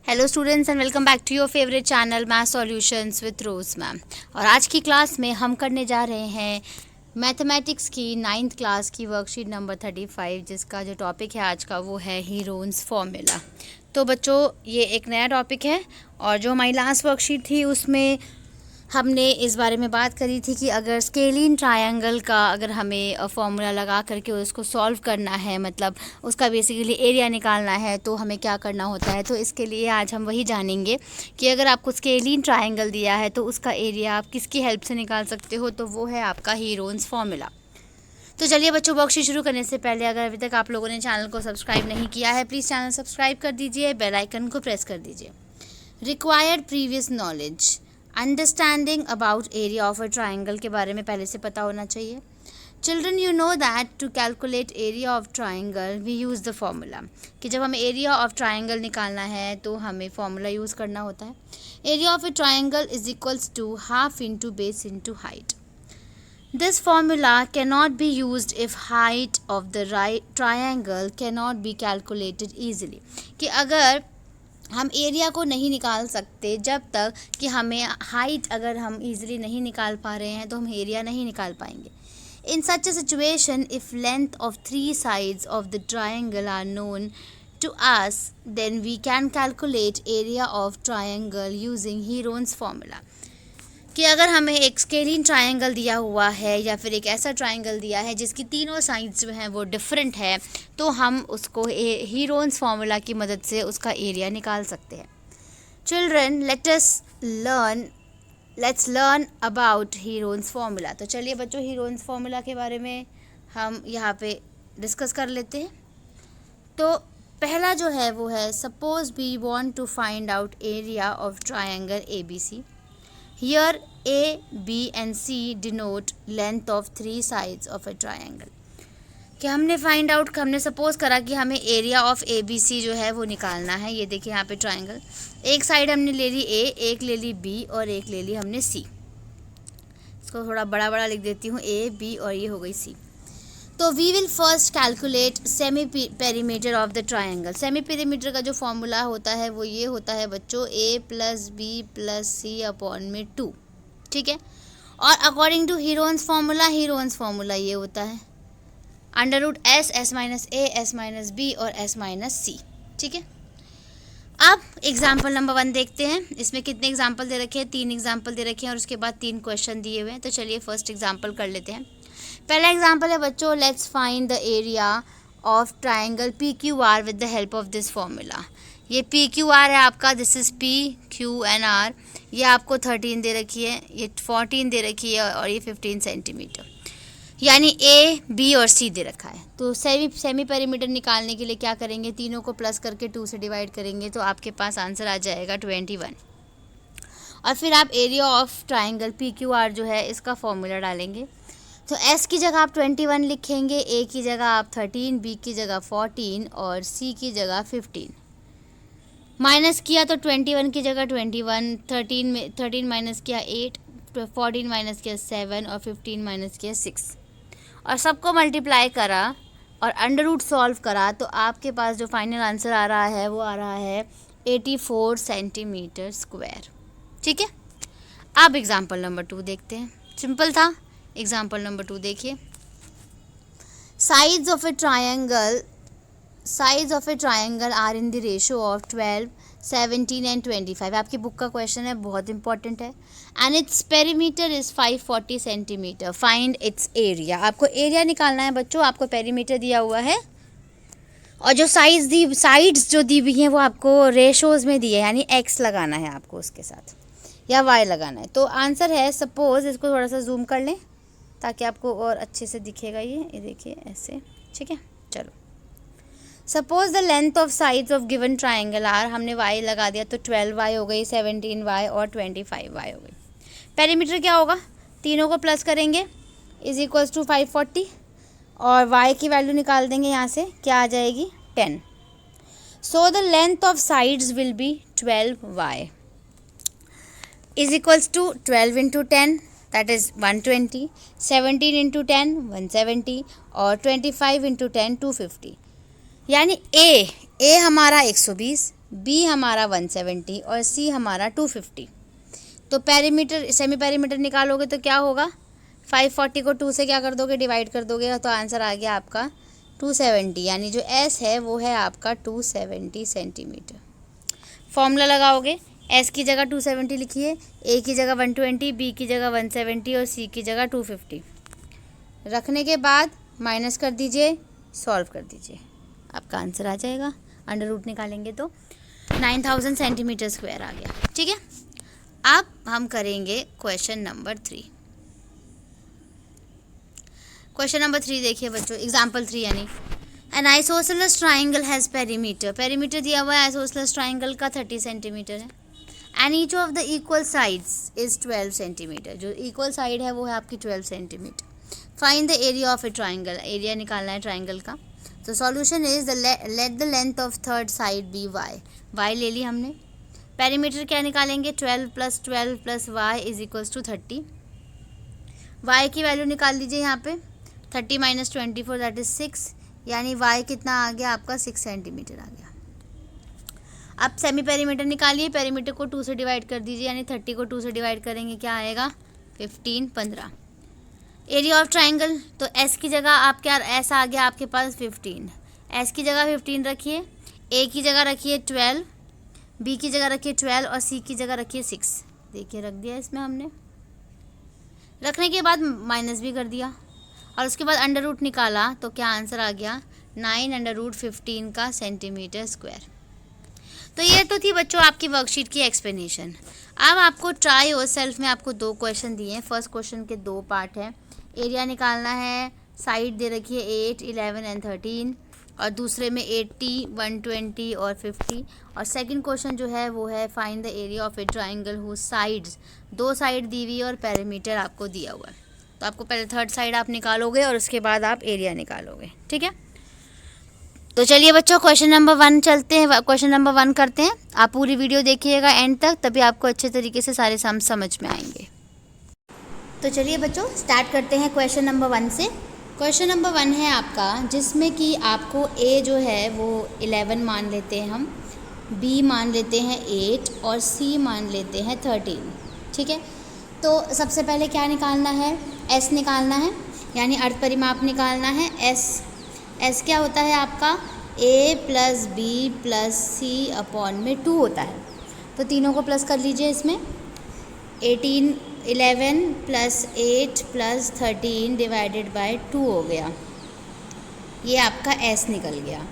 Hello students and welcome back to your favourite channel math solutions with Rose ma'am. और आज की class में हम करने जा रहे हैं मैथमेटिक्स की 9th क्लास की वर्कशीट नंबर 35, जिसका जो टॉपिक है आज का वो है हीरोन्स फॉर्मूला। तो बच्चों ये एक नया टॉपिक है और जो हमारी लास्ट वर्कशीट थी उसमें हमने इस बारे में बात करी थी कि अगर स्केलिन ट्रायंगल का अगर हमें फॉर्मूला लगा करके उसको सॉल्व करना है, मतलब उसका बेसिकली एरिया निकालना है, तो हमें क्या करना होता है। तो इसके लिए आज हम वही जानेंगे कि अगर आपको स्केलिन ट्रायंगल दिया है तो उसका एरिया आप किसकी हेल्प से निकाल सकते हो, तो वो है आपका हीरोन्स फॉर्मूला। तो चलिए बच्चों, वर्कशीट शुरू करने से पहले अगर अभी तक आप लोगों ने चैनल को सब्सक्राइब नहीं किया है, प्लीज़ चैनल सब्सक्राइब कर दीजिए, बेल आइकन को प्रेस कर दीजिए। Required previous knowledge, understanding about area of a triangle के बारे में पहले से पता होना चाहिए। Children, you know that to calculate area of triangle we use the formula, कि जब हमें एरिया ऑफ ट्राइंगल निकालना है तो हमें फॉर्मूला यूज़ करना होता है। Area of a triangle is equals to half into base into height. This formula cannot be used if height of the triangle cannot be calculated easily, कि अगर हम एरिया को नहीं निकाल सकते जब तक कि हमें हाइट अगर हम इजीली नहीं निकाल पा रहे हैं तो हम एरिया नहीं निकाल पाएंगे। In such a situation, if length of 3 sides of the triangle are known to us, then we can calculate area of triangle using Heron's formula, कि अगर हमें एक स्केलिन ट्रायंगल दिया हुआ है या फिर एक ऐसा ट्रायंगल दिया है जिसकी तीनों साइड्स जो हैं वो डिफरेंट है, तो हम उसको हीरोन्स फार्मूला की मदद से उसका एरिया निकाल सकते हैं। Children, let's learn about Heron's formula. तो चलिए बच्चों, हीरोन्स फार्मूला के बारे में हम यहाँ पे डिस्कस कर लेते हैं। तो पहला जो है वो है, suppose we want to find out area of triangle ABC। Here A, B and C denote length of 3 sides of a triangle। कि हमने सपोज करा कि हमें एरिया ऑफ ABC जो है वो निकालना है। ये देखिए यहाँ पे ट्राइंगल, एक साइड हमने ले ली A, एक ले ली B और एक ले ली हमने C। इसको थोड़ा बड़ा बड़ा लिख देती हूँ, A, B और ये हो गई C। तो we will first calculate semi perimeter of the triangle. Semi perimeter का जो फॉर्मूला होता है वो ये होता है बच्चों, A plus B plus C upon में 2, ठीक है। और अकॉर्डिंग टू हीरोन्स फार्मूला ये होता है under root S minus A, S minus B और S माइनस C, ठीक है। अब एग्जाम्पल नंबर 1 देखते हैं। इसमें कितने एग्जाम्पल दे रखे हैं? 3 एग्जाम्पल दे रखे हैं और उसके बाद 3 क्वेश्चन दिए हुए हैं। तो चलिए फर्स्ट एग्जाम्पल कर लेते हैं। पहला एग्जाम्पल है बच्चों, let's find the area of triangle PQR with the help of this formula. ये PQR है आपका, दिस इज़ PQNR। ये आपको 13 दे रखी है, ये 14 दे रखी है और ये 15 सेंटीमीटर, यानी A, B और C दे रखा है। तो सेमी पेरीमीटर निकालने के लिए क्या करेंगे, तीनों को प्लस करके 2 से डिवाइड करेंगे तो आपके पास आंसर आ जाएगा 21। और फिर आप एरिया ऑफ ट्राइंगल PQR जो है इसका फॉर्मूला डालेंगे। तो S की जगह आप 21 लिखेंगे, A की जगह आप 13, B की जगह 14 और C की जगह 15। माइनस किया तो 21 की जगह 21, 13 माइनस किया 8, 14 माइनस किया 7 और 15 माइनस किया 6, और सबको मल्टीप्लाई करा और अंडर रूट सॉल्व करा तो आपके पास जो फाइनल आंसर आ रहा है वो आ रहा है 84 सेंटीमीटर स्क्वायर, ठीक है। अब एग्जाम्पल नंबर 2 देखते हैं। सिंपल था। एग्जाम्पल नंबर 2 देखिए। Sides of a triangle are in the ratio of 12, 17 and 25। आपकी बुक का क्वेश्चन है, बहुत इंपॉर्टेंट है। And its perimeter is 540 centimetre. Find its area. आपको एरिया निकालना है बच्चों। आपको पेरीमीटर दिया हुआ है और जो साइड्स जो दी हुई हैं वो आपको रेशोज में दी है, यानी x लगाना है आपको उसके साथ या y लगाना है। तो आंसर है, सपोज इसको थोड़ा सा जूम कर लें ताकि आपको और अच्छे से दिखेगा। ये देखिए ऐसे, ठीक है। चलो, suppose the length of sides of given triangle are, हमने y लगा दिया तो 12y हो गई, 17y और 25y हो गई। पेरीमीटर क्या होगा, तीनों को प्लस करेंगे इज इक्वल्स टू 540 और y की वैल्यू निकाल देंगे यहाँ से, क्या आ जाएगी 10। So the length of sides will be 12y is equals to 12 into 10 that is 120, 17 into 10 170 और 25 इंटू 10 250, यानी A हमारा 120, बी हमारा 170 और सी हमारा 250। तो पेरीमीटर सेमी पेरीमीटर निकालोगे तो क्या होगा, 540 को 2 से क्या कर दोगे, डिवाइड कर दोगे, तो आंसर आ गया आपका 270, यानी जो एस है वो है आपका 270 सेंटीमीटर। फॉर्मूला लगाओगे, एस की जगह 270 लिखिए, ए की जगह 120, बी की जगह 170 और सी की जगह 250 रखने के बाद माइनस कर दीजिए, सॉल्व कर दीजिए, आपका आंसर आ जाएगा। अंडर रूट निकालेंगे तो 9000 सेंटीमीटर स्क्वायर आ गया। ठीक है, अब हम करेंगे क्वेश्चन नंबर 3। क्वेश्चन नंबर 3 देखिए बच्चों, एग्जाम्पल 3 यानी an isosceles triangle has perimeter, perimeter दिया हुआ है आइसोसेलेस ट्राइंगल का 30 सेंटीमीटर है, and each of the equal sides is 12 centimetre, जो इक्वल साइड है वो है आपकी 12 centimetre. Find the area of a triangle, area निकालना है ट्राइंगल का। तो solution is let the length of third side be y, y ले ली हमने। पेरीमीटर क्या निकालेंगे, 12 + 12 + y is equals to 30। y की वैल्यू निकाल लीजिए यहाँ पे, 30 - 24 दैट इज 6, यानी y कितना आ गया आपका 6 सेंटीमीटर आ गया। अब सेमी पेरीमीटर निकालिए, पेरीमीटर को 2 से डिवाइड कर दीजिए, यानी 30 को 2 से डिवाइड करेंगे क्या आएगा 15, 15। एरिया ऑफ ट्राइंगल, तो s की जगह आप क्या, s आ गया आपके पास 15, s की जगह 15 रखिए, a की जगह रखिए 12, b की जगह रखिए 12 और c की जगह रखिए 6। देखिए रख दिया इसमें हमने, रखने के बाद माइनस भी कर दिया और उसके बाद अंडर रूट निकाला तो क्या आंसर आ गया 9/15 का सेंटीमीटर स्क्वायर। तो ये तो थी बच्चों आपकी वर्कशीट की एक्सप्लेनेशन। अब आपको ट्राई और सेल्फ में आपको 2 क्वेश्चन दिए हैं। फर्स्ट क्वेश्चन के 2 पार्ट हैं, एरिया निकालना है, साइड दे रखी है 8, 11 एंड 13, और दूसरे में 80, 120 और 50। और सेकंड क्वेश्चन जो है वो है find the area of a triangle whose sides, 2 side दी हुई और पेरीमीटर आपको दिया हुआ है। तो आपको पहले थर्ड साइड आप निकालोगे और उसके बाद आप एरिया निकालोगे। ठीक है, तो चलिए बच्चों क्वेश्चन नंबर 1 चलते हैं, क्वेश्चन नंबर 1 करते हैं। आप पूरी वीडियो देखिएगा एंड तक, तभी आपको अच्छे तरीके से सारे सम समझ में आएंगे। तो चलिए बच्चों स्टार्ट करते हैं क्वेश्चन नंबर 1 से। क्वेश्चन नंबर 1 है आपका, जिसमें कि आपको a जो है वो 11 मान लेते हैं हम, b मान लेते हैं 8 और c मान लेते हैं 13। ठीक है, तो सबसे पहले क्या निकालना है, s निकालना है, यानी अर्ध परिमाप निकालना है। s क्या होता है आपका, a + b + c अपॉन में 2 होता है। तो तीनों को प्लस कर लीजिए इसमें, 11 + 8 + 13 डिवाइडेड बाय 2 हो गया, ये आपका s निकल गया।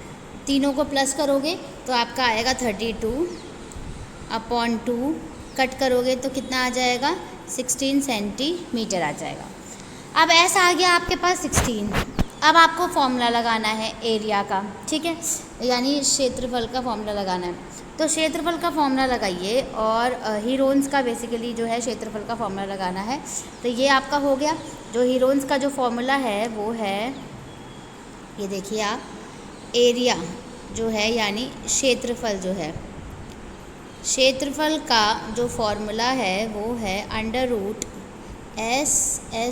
तीनों को प्लस करोगे तो आपका आएगा 32 अपॉन 2, कट करोगे तो कितना आ जाएगा 16 सेंटीमीटर आ जाएगा। अब s आ गया आपके पास 16। अब आपको फॉर्मूला लगाना है एरिया का, ठीक है, यानी क्षेत्रफल का फॉर्मूला लगाना है। तो क्षेत्रफल का फॉर्मूला लगाइए और हीरोन्स का बेसिकली जो है क्षेत्रफल का फॉर्मूला लगाना है। तो ये आपका हो गया, जो हीरोन्स का जो फॉर्मूला है वो है, ये देखिए आप, एरिया जो है यानी क्षेत्रफल जो है, क्षेत्रफल का जो फॉर्मूला है वो है √ s - a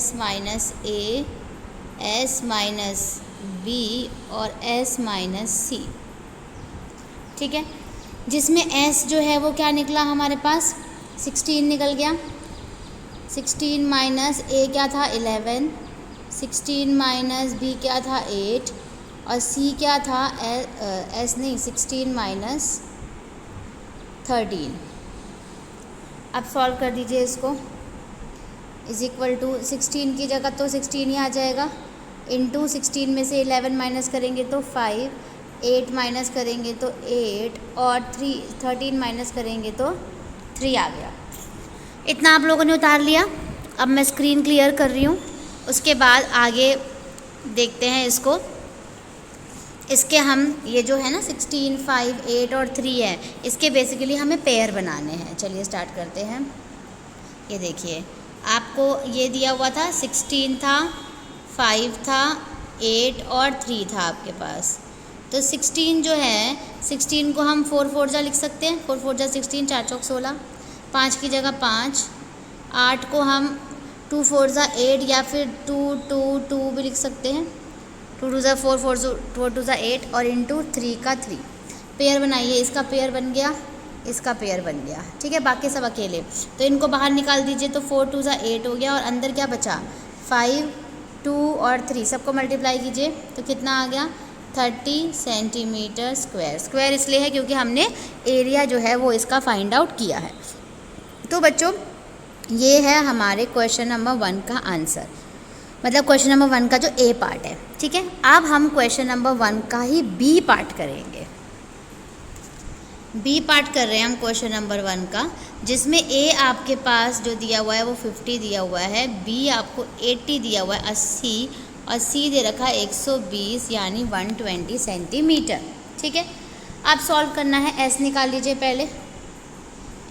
s - b और s - c। ठीक है, जिसमें s जो है वो क्या निकला हमारे पास 16 निकल गया, 16 - a क्या था 11, 16 - b क्या था 8 और c क्या था s नहीं 16 - 13। अब सॉल्व कर दीजिए इसको, इज इक्वल टू 16 की जगह तो 16 ही आ जाएगा, इंटू 16 में से 11 माइनस करेंगे तो 5, 8 माइनस करेंगे तो 8 और 13 माइनस करेंगे तो 3 आ गया। इतना आप लोगों ने उतार लिया। अब मैं स्क्रीन क्लियर कर रही हूँ, उसके बाद आगे देखते हैं इसको। इसके हम ये जो है ना 16, 5, 8 और 3 है, इसके बेसिकली हमें पेयर बनाने हैं। चलिए स्टार्ट करते हैं। ये देखिए आपको ये दिया हुआ था 16 था, 5 था, 8 और 3 था आपके पास। तो 16 जो है 16 को हम 4 4 जा लिख सकते हैं, 4 4 जा 16, 4 चौक 16, 5 की जगह 5, 8 को हम 2 4 जा 8 या फिर 2 2 2 भी लिख सकते हैं, 2 2 जा 4 4 2 जा 8 और इंटू 3 का 3। पेयर बनाइए, इसका पेयर बन गया, इसका पेयर बन गया, ठीक है, बाकी सब अकेले। तो इनको बाहर निकाल दीजिए, तो 4 2 ज़ा 8 हो गया और अंदर क्या बचा 5 2 और 3, सबको मल्टीप्लाई कीजिए तो कितना आ गया 30 सेंटीमीटर स्क्वायर। स्क्वायर इसलिए है क्योंकि हमने एरिया जो है वो इसका फाइंड आउट किया है। तो बच्चों ये है हमारे क्वेश्चन नंबर 1 का आंसर, मतलब क्वेश्चन नंबर 1 का जो ए पार्ट है, ठीक है। अब हम क्वेश्चन नंबर 1 का ही बी पार्ट करेंगे। बी पार्ट कर रहे हैं हम क्वेश्चन नंबर 1 का, जिसमें ए आपके पास जो दिया हुआ है वो 50 दिया हुआ है, बी आपको 80 दिया हुआ है 80, और सी दे रखा है 120 यानी 120 सेंटीमीटर, ठीक है। अब सॉल्व करना है, एस निकाल लीजिए पहले।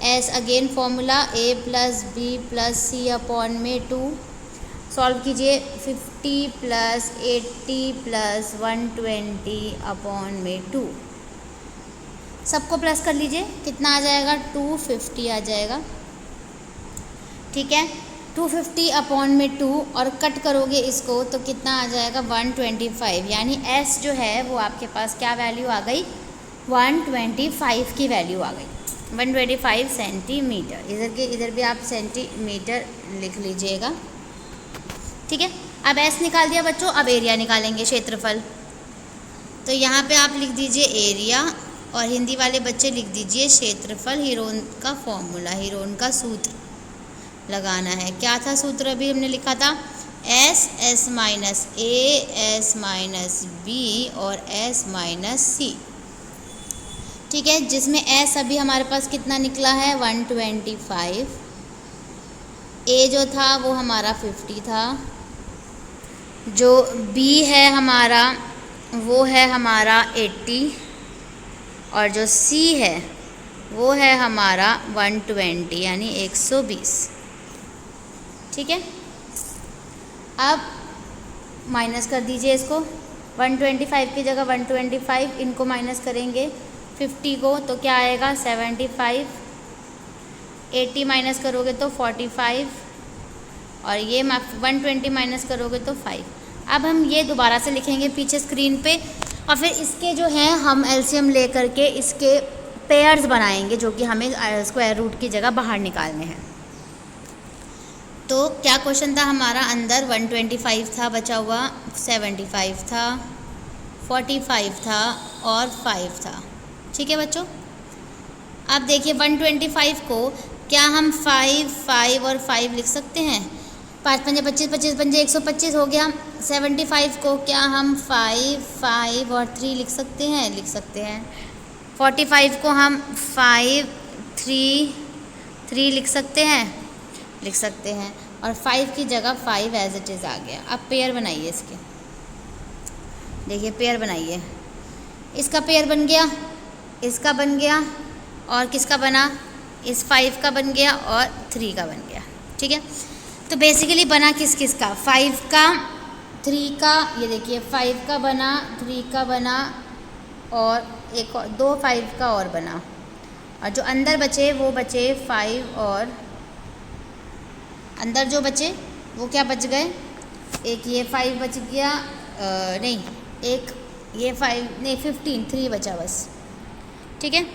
एस अगेन फॉर्मूला ए प्लस बी प्लस सी अपॉन में 2, सॉल्व कीजिए 50 प्लस 80 प्लस 120 अपॉन में 2, सबको प्लस कर लीजिए, कितना आ जाएगा 250 आ जाएगा, ठीक है। 250 अपॉन में 2 और कट करोगे इसको तो कितना आ जाएगा 125, यानी एस जो है वो आपके पास क्या वैल्यू आ गई 125 की वैल्यू आ गई, 125 सेंटीमीटर। इधर भी आप सेंटीमीटर लिख लीजिएगा, ठीक है। अब एस निकाल दिया बच्चों, अब एरिया निकालेंगे, क्षेत्रफल। तो यहाँ पे आप लिख दीजिए एरिया और हिंदी वाले बच्चे लिख दीजिए क्षेत्रफल। हीरोन का फॉर्मूला, हीरोन का सूत्र लगाना है। क्या था सूत्र अभी हमने लिखा था, S S minus A S minus B और एस माइनस सी, ठीक है, जिसमें एस अभी हमारे पास कितना निकला है 125, ए जो था वो हमारा 50 था, जो बी है हमारा वो है हमारा 80 और जो सी है वो है हमारा 120 यानी 120, ठीक है। अब माइनस कर दीजिए इसको, 125 की जगह 125, इनको माइनस करेंगे 50 को तो क्या आएगा 75, 80 माइनस करोगे तो 45 और ये 120 माइनस करोगे तो 5। अब हम ये दोबारा से लिखेंगे पीछे स्क्रीन पे और फिर इसके जो हैं हम एलसीएम ले करके इसके पेयर्स बनाएंगे जो कि हमें स्क्वायर रूट की जगह बाहर निकालने हैं। तो क्या क्वेश्चन था हमारा, अंदर 125 था बचा हुआ, 75 था, 45 था और 5 था, ठीक है बच्चों। अब देखिए 125 को क्या हम 5 5 और 5 लिख सकते हैं, 5 पंजे 25, 25 पंजे 125 हो गया। 75 को क्या हम 5 5 और 3 लिख सकते हैं, लिख सकते हैं। 45 को हम 5 3 3 लिख सकते हैं, लिख सकते हैं, और 5 की जगह 5 एज इट इज़ आ गया। अब पेयर बनाइए इसके, देखिए पेयर बनाइए, इसका पेयर बन गया, इसका बन गया और किसका बना, इस 5 का बन गया और 3 का बन गया, ठीक है। तो बेसिकली बना किस किस का, 5 का 3 का, ये देखिए 5 का बना, 3 का बना और एक और 2 5 का और बना, और जो अंदर बचे वो बचे 5 और अंदर जो बचे वो क्या बच गए, एक ये 5 बच गया, नहीं एक ये 5 नहीं 15 3 बचा बस, ठीक है।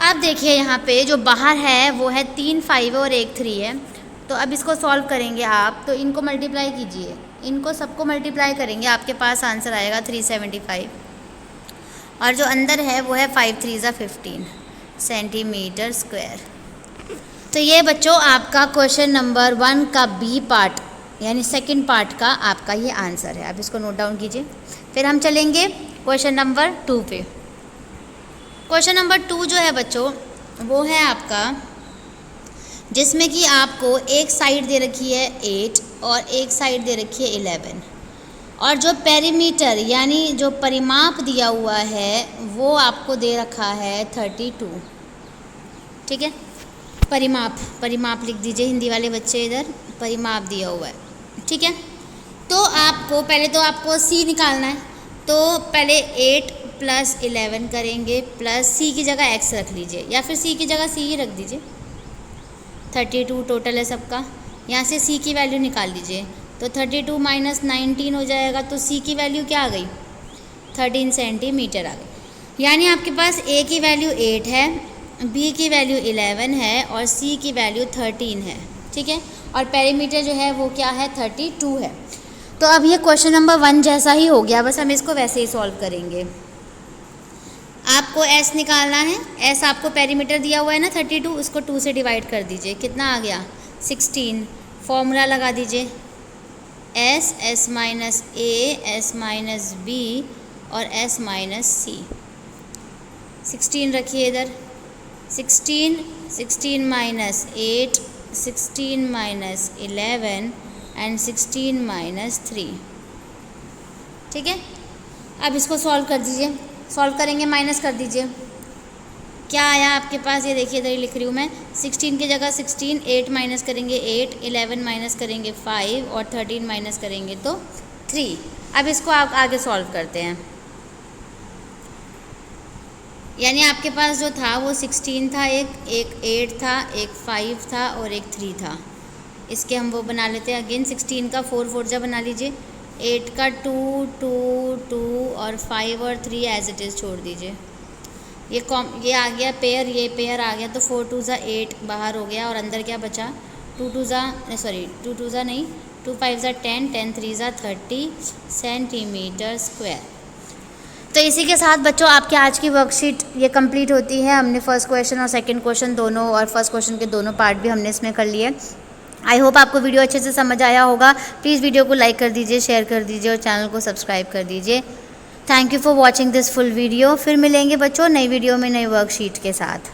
अब देखिए यहाँ पे जो बाहर है वो है 3 5 और 1 3 है। तो अब इसको सॉल्व करेंगे आप, तो इनको मल्टीप्लाई कीजिए, इनको सबको मल्टीप्लाई करेंगे, आपके पास आंसर आएगा 375 और जो अंदर है वो है 5 3 ज़ा 15 सेंटीमीटर स्क्वायर। तो ये बच्चों आपका क्वेश्चन नंबर 1 का बी पार्ट यानी सेकंड पार्ट का आपका ये आंसर है। अब इसको नोट डाउन कीजिए, फिर हम चलेंगे क्वेश्चन नंबर 2 पे। क्वेश्चन नंबर 2 जो है बच्चों वो है आपका जिसमें कि आपको एक साइड दे रखी है 8 और एक साइड दे रखी है 11 और जो पेरीमीटर यानी जो परिमाप दिया हुआ है वो आपको दे रखा है 32, ठीक है। परिमाप लिख दीजिए हिंदी वाले बच्चे, इधर परिमाप दिया हुआ है, ठीक है। तो आपको पहले तो आपको सी निकालना है, तो पहले 8 प्लस 11 करेंगे प्लस सी की जगह x रख लीजिए या फिर सी की जगह सी ही रख दीजिए, 32 टोटल है सबका। यहाँ से सी की वैल्यू निकाल लीजिए, तो 32 माइनस 19 हो जाएगा, तो सी की वैल्यू क्या आ गई 13 सेंटीमीटर आ गई। यानी आपके पास ए की वैल्यू 8 है, बी की वैल्यू 11 है और सी की वैल्यू 13 है, ठीक है। और पेरीमीटर जो है वो क्या है, 32 है। तो अब ये क्वेश्चन नंबर 1 जैसा ही हो गया, बस हम इसको वैसे ही सॉल्व करेंगे। आपको एस निकालना है, एस आपको पेरीमीटर दिया हुआ है ना 32, उसको 2 से डिवाइड कर दीजिए, कितना आ गया 16। फॉर्मूला लगा दीजिए, S, S minus A, S minus B और एस माइनस सी। 16 रखिए इधर, 16 माइनस 8, 16 माइनस 11 एंड 16 माइनस 3, ठीक है। अब इसको सॉल्व कर दीजिए, सॉल्व करेंगे माइनस कर दीजिए, क्या आया आपके पास, ये देखिए इधर ही लिख रही हूँ मैं। 16 की जगह 16, 8 माइनस करेंगे 8, 11 माइनस करेंगे 5 और 13 माइनस करेंगे तो 3। अब इसको आप आगे सॉल्व करते हैं। यानी आपके पास जो था वो 16 था, एक 8 था, एक 5 था और एक 3 था। इसके हम वो बना लेते हैं अगेन। 16 का 4 4 जा बना लीजिए, 8 का 2 2 2 और 5 और 3 एज इट इज़ छोड़ दीजिए। ये आ गया पेयर, ये पेयर आ गया तो 4 2 ज़ा 8 बाहर हो गया और अंदर क्या बचा 2 2 ज़ा 2 5 ज़ा 10, 10 3 ज़ा 30 सेंटीमीटर स्क्वायर। तो इसी के साथ बच्चों आपकी आज की वर्कशीट ये कंप्लीट होती है। हमने फर्स्ट क्वेश्चन और सेकंड क्वेश्चन दोनों और फर्स्ट क्वेश्चन के दोनों पार्ट भी हमने इसमें कर लिए। आई होप आपको वीडियो अच्छे से समझ आया होगा। प्लीज़ वीडियो को लाइक कर दीजिए, शेयर कर दीजिए और चैनल को सब्सक्राइब कर दीजिए। Thank you for watching this full video. फिर मिलेंगे बच्चों नई वीडियो में नई वर्कशीट के साथ।